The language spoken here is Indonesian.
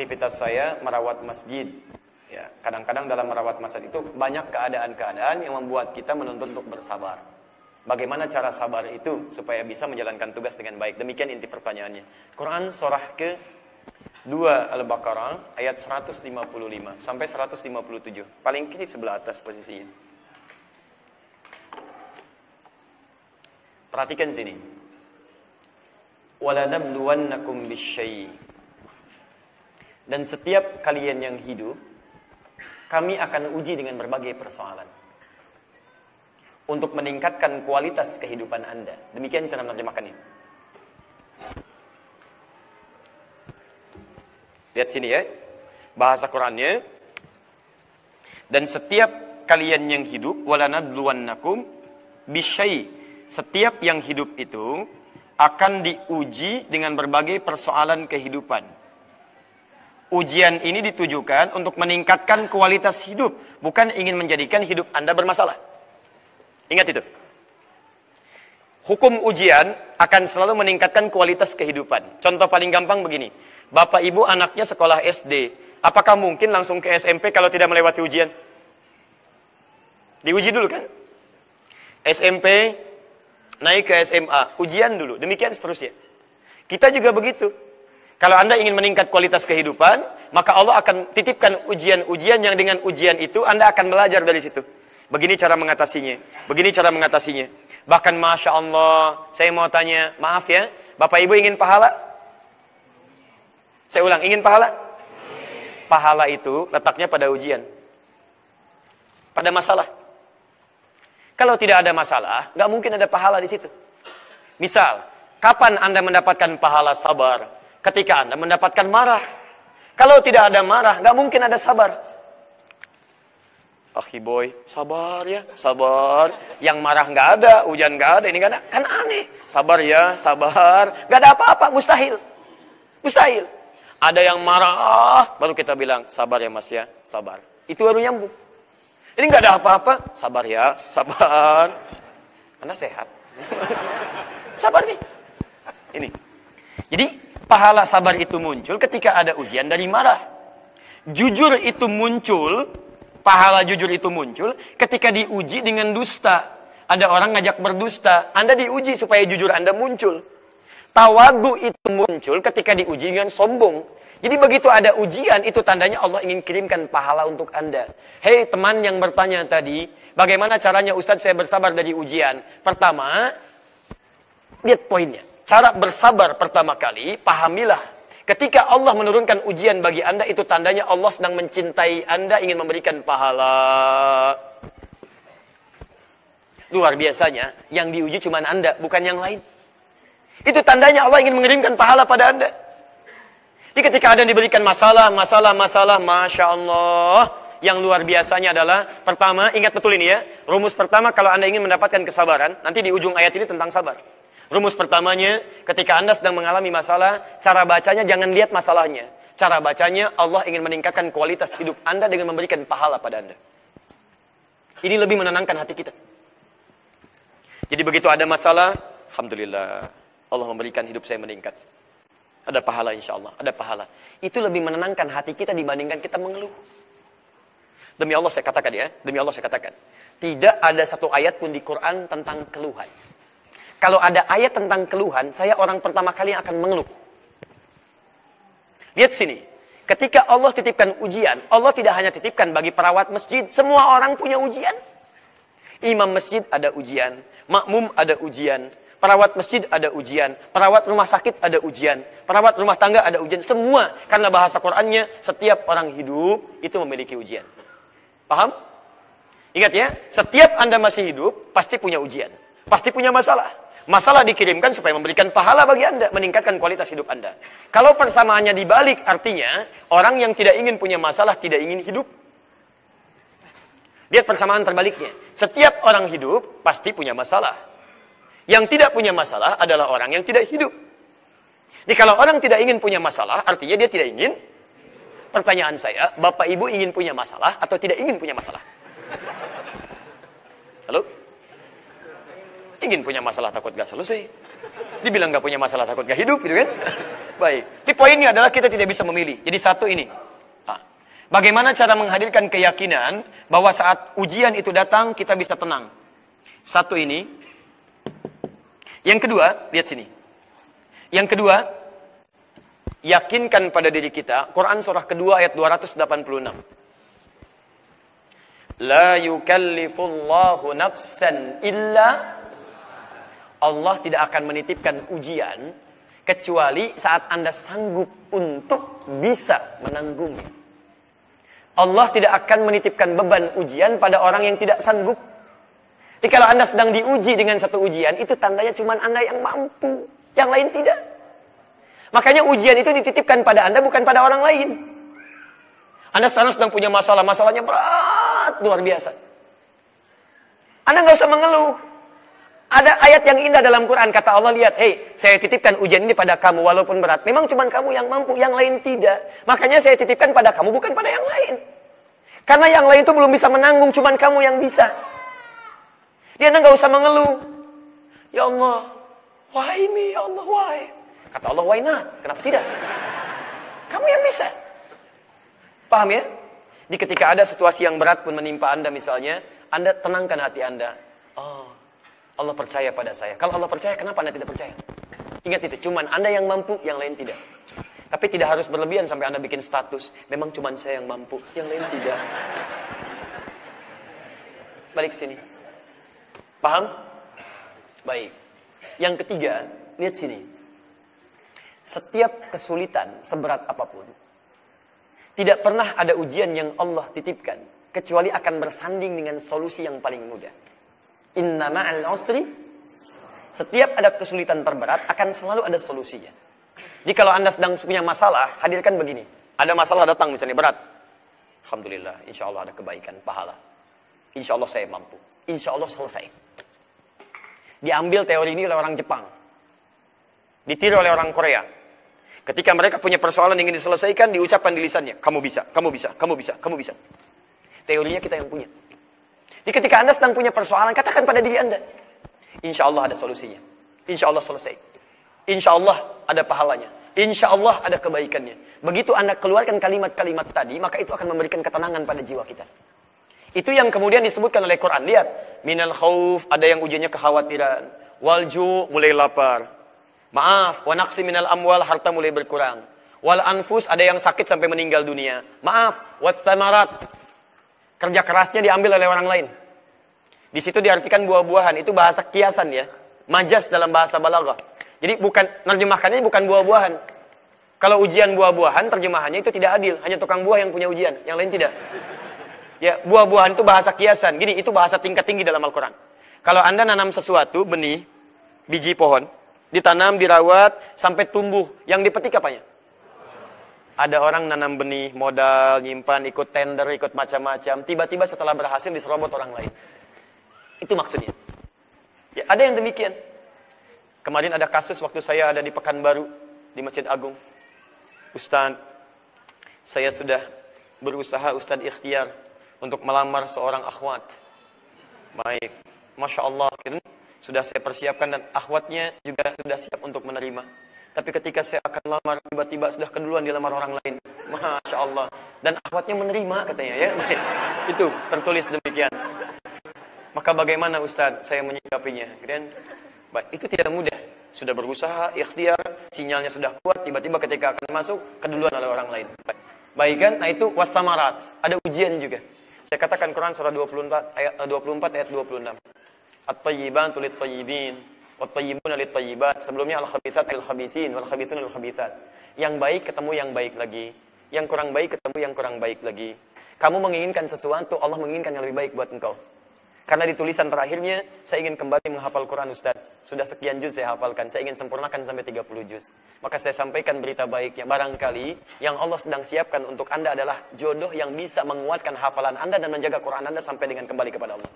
aktivitas saya merawat masjid. Ya, kadang-kadang dalam merawat masjid itu banyak keadaan-keadaan yang membuat kita menuntut untuk bersabar. Bagaimana cara sabar itu supaya bisa menjalankan tugas dengan baik? Demikian inti pertanyaannya. Quran surah ke-2 Al-Baqarah ayat 155 sampai 157. Paling kiri sebelah atas posisinya. Perhatikan sini. Walanabluwannakum bisyai'. Dan setiap kalian yang hidup, kami akan uji dengan berbagai persoalan untuk meningkatkan kualitas kehidupan Anda. Demikian cara menerjemahkan ini. Lihat sini ya, bahasa Qurannya. Dan setiap kalian yang hidup, walanabluwannakum bisyai'. Setiap yang hidup itu akan diuji dengan berbagai persoalan kehidupan. Ujian ini ditujukan untuk meningkatkan kualitas hidup, bukan ingin menjadikan hidup Anda bermasalah. Ingat itu. Hukum ujian akan selalu meningkatkan kualitas kehidupan. Contoh paling gampang begini. Bapak ibu anaknya sekolah SD. Apakah mungkin langsung ke SMP kalau tidak melewati ujian? Diuji dulu kan? SMP, naik ke SMA. Ujian dulu. Demikian seterusnya. Kita juga begitu. Kalau Anda ingin meningkat kualitas kehidupan, maka Allah akan titipkan ujian-ujian yang dengan ujian itu Anda akan belajar dari situ. Begini cara mengatasinya. Begini cara mengatasinya. Bahkan Masya Allah, saya mau tanya, maaf ya, Bapak Ibu ingin pahala? Saya ulang, ingin pahala? Pahala itu letaknya pada ujian. Pada masalah. Kalau tidak ada masalah, nggak mungkin ada pahala di situ. Misal, kapan Anda mendapatkan pahala sabar? Ketika Anda mendapatkan marah. Kalau tidak ada marah, nggak mungkin ada sabar. Akhi boy, sabar ya, sabar. Yang marah nggak ada, hujan nggak ada, ini nggak ada. Kan aneh. Sabar ya, sabar. Nggak ada apa-apa, mustahil. Mustahil. Ada yang marah, baru kita bilang, sabar ya mas ya, sabar. Itu baru nyambung. Ini nggak ada apa-apa, sabar ya, sabar. Anda sehat. Sabar nih. Ini. Jadi, pahala sabar itu muncul ketika ada ujian dari marah. Jujur itu muncul, pahala jujur itu muncul ketika diuji dengan dusta. Ada orang ngajak berdusta, Anda diuji supaya jujur Anda muncul. Tawadu itu muncul ketika diuji dengan sombong. Jadi begitu ada ujian, itu tandanya Allah ingin kirimkan pahala untuk Anda. Hei teman yang bertanya tadi, bagaimana caranya Ustadz saya bersabar dari ujian? Pertama, lihat poinnya. Cara bersabar pertama kali, pahamilah. Ketika Allah menurunkan ujian bagi Anda, itu tandanya Allah sedang mencintai Anda, ingin memberikan pahala. Luar biasanya, yang diuji cuma Anda, bukan yang lain. Itu tandanya Allah ingin mengirimkan pahala pada Anda. Jadi ketika Anda diberikan masalah, Masya Allah. Yang luar biasanya adalah, pertama, ingat betul ini ya. Rumus pertama, kalau Anda ingin mendapatkan kesabaran, nanti di ujung ayat ini tentang sabar. Rumus pertamanya, ketika Anda sedang mengalami masalah, cara bacanya jangan lihat masalahnya. Cara bacanya, Allah ingin meningkatkan kualitas hidup Anda dengan memberikan pahala pada Anda. Ini lebih menenangkan hati kita. Jadi begitu ada masalah, Alhamdulillah, Allah memberikan hidup saya meningkat. Ada pahala insya Allah, ada pahala. Itu lebih menenangkan hati kita dibandingkan kita mengeluh. Demi Allah saya katakan ya, demi Allah saya katakan. Tidak ada satu ayat pun di Quran tentang keluhan. Kalau ada ayat tentang keluhan, saya orang pertama kali yang akan mengeluh. Lihat sini. Ketika Allah titipkan ujian, Allah tidak hanya titipkan bagi perawat masjid. Semua orang punya ujian. Imam masjid ada ujian. Makmum ada ujian. Perawat masjid ada ujian. Perawat rumah sakit ada ujian. Perawat rumah tangga ada ujian. Semua. Karena bahasa Qur'annya, setiap orang hidup itu memiliki ujian. Paham? Ingat ya, setiap Anda masih hidup, pasti punya ujian. Pasti punya masalah. Masalah dikirimkan supaya memberikan pahala bagi Anda, meningkatkan kualitas hidup Anda. Kalau persamaannya dibalik, artinya orang yang tidak ingin punya masalah tidak ingin hidup. Lihat persamaan terbaliknya. Setiap orang hidup pasti punya masalah. Yang tidak punya masalah adalah orang yang tidak hidup. Jadi kalau orang tidak ingin punya masalah, artinya dia tidak ingin. Pertanyaan saya, Bapak Ibu ingin punya masalah atau tidak ingin punya masalah? Halo? Ingin punya masalah takut gak selesai. Dibilang gak punya masalah takut gak hidup gitu kan. Baik. Tapi poinnya adalah kita tidak bisa memilih. Jadi satu ini. Bagaimana cara menghadirkan keyakinan bahwa saat ujian itu datang kita bisa tenang. Satu ini. Yang kedua, lihat sini. Yang kedua, yakinkan pada diri kita. Quran surah kedua ayat 286. La yukallifullahu nafsan illa. Allah tidak akan menitipkan ujian kecuali saat Anda sanggup untuk bisa menanggungnya. Allah tidak akan menitipkan beban ujian pada orang yang tidak sanggup. Jadi kalau Anda sedang diuji dengan satu ujian, itu tandanya cuma Anda yang mampu, yang lain tidak. Makanya ujian itu dititipkan pada Anda, bukan pada orang lain. Anda sekarang sedang punya masalah, masalahnya berat, luar biasa. Anda nggak usah mengeluh. Ada ayat yang indah dalam Quran, kata Allah, lihat, hei, saya titipkan ujian ini pada kamu, walaupun berat. Memang cuma kamu yang mampu, yang lain tidak. Makanya saya titipkan pada kamu, bukan pada yang lain. Karena yang lain itu belum bisa menanggung, cuma kamu yang bisa. Dia nggak usah mengeluh. Ya Allah, why me, ya Allah, why? Kata Allah, why not? Kenapa tidak? Kamu yang bisa. Paham ya? Jadi ketika ada situasi yang berat pun menimpa Anda misalnya, Anda tenangkan hati Anda. Oh, Allah percaya pada saya. Kalau Allah percaya, kenapa Anda tidak percaya? Ingat itu, cuman Anda yang mampu, yang lain tidak. Tapi tidak harus berlebihan sampai Anda bikin status. Memang cuman saya yang mampu, yang lain tidak. Balik sini. Paham? Baik. Yang ketiga, lihat sini. Setiap kesulitan, seberat apapun, tidak pernah ada ujian yang Allah titipkan, kecuali akan bersanding dengan solusi yang paling mudah. Inna ma'al usri, setiap ada kesulitan terberat, akan selalu ada solusinya. Jadi kalau Anda sedang punya masalah, hadirkan begini. Ada masalah datang misalnya berat. Alhamdulillah, insya Allah ada kebaikan, pahala. Insya Allah saya mampu. Insya Allah selesai. Diambil teori ini oleh orang Jepang. Ditiru oleh orang Korea. Ketika mereka punya persoalan yang ingin diselesaikan, diucapkan di lisannya. Kamu bisa, kamu bisa, kamu bisa, kamu bisa. Teorinya kita yang punya. Jadi ketika Anda sedang punya persoalan, katakan pada diri Anda. Insya Allah ada solusinya. Insya Allah selesai. Insya Allah ada pahalanya. Insya Allah ada kebaikannya. Begitu Anda keluarkan kalimat-kalimat tadi, maka itu akan memberikan ketenangan pada jiwa kita. Itu yang kemudian disebutkan oleh Quran. Lihat. Minal khauf, ada yang ujiannya kekhawatiran. Walju, mulai lapar. Maaf, wa naqsi minal amwal, harta mulai berkurang. Wal anfus, ada yang sakit sampai meninggal dunia. Maaf, wat thamarat, kerja kerasnya diambil oleh orang lain. Di situ diartikan buah-buahan, itu bahasa kiasan ya. Majas dalam bahasa balaghah. Jadi bukan, nerjemahkannya bukan buah-buahan. Kalau ujian buah-buahan, terjemahannya itu tidak adil. Hanya tukang buah yang punya ujian, yang lain tidak. Ya, buah-buahan itu bahasa kiasan. Gini, itu bahasa tingkat tinggi dalam Al-Quran. Kalau Anda nanam sesuatu, benih, biji pohon, ditanam, dirawat, sampai tumbuh. Yang dipetik apanya? Ada orang nanam benih, modal, nyimpan, ikut tender, ikut macam-macam. Tiba-tiba setelah berhasil diserobot orang lain. Itu maksudnya. Ya, ada yang demikian. Kemarin ada kasus waktu saya ada di Pekanbaru, di Masjid Agung. Ustaz, saya sudah berusaha Ustaz ikhtiar untuk melamar seorang akhwat. Baik, Masya Allah, sudah saya persiapkan dan akhwatnya juga sudah siap untuk menerima. Tapi ketika saya akan lamar, tiba-tiba sudah keduluan dilamar orang lain. Masya Allah. Dan akhwatnya menerima katanya ya. Baik. Itu tertulis demikian. Maka bagaimana Ustaz saya menyikapinya? Kemudian, baik, itu tidak mudah. Sudah berusaha, ikhtiar, sinyalnya sudah kuat, tiba-tiba ketika akan masuk, keduluan oleh orang lain. Baik kan? Nah itu wathamarat. Ada ujian juga. Saya katakan Quran surah 24 ayat 26. At-tayyibatu lit-tayyibin, wat-tayyibuna lit-tayyibat. Sebelumnya al-khabithat lil-khabithin, wal-khabithuna lil-khabithat. Yang baik ketemu yang baik lagi. Yang kurang baik ketemu yang kurang baik lagi. Kamu menginginkan sesuatu, Allah menginginkan yang lebih baik buat engkau. Karena di tulisan terakhirnya, saya ingin kembali menghafal Quran Ustaz. Sudah sekian juz saya hafalkan, saya ingin sempurnakan sampai 30 juz. Maka saya sampaikan berita baiknya. Barangkali yang Allah sedang siapkan untuk Anda adalah jodoh yang bisa menguatkan hafalan Anda dan menjaga Quran Anda sampai dengan kembali kepada Allah.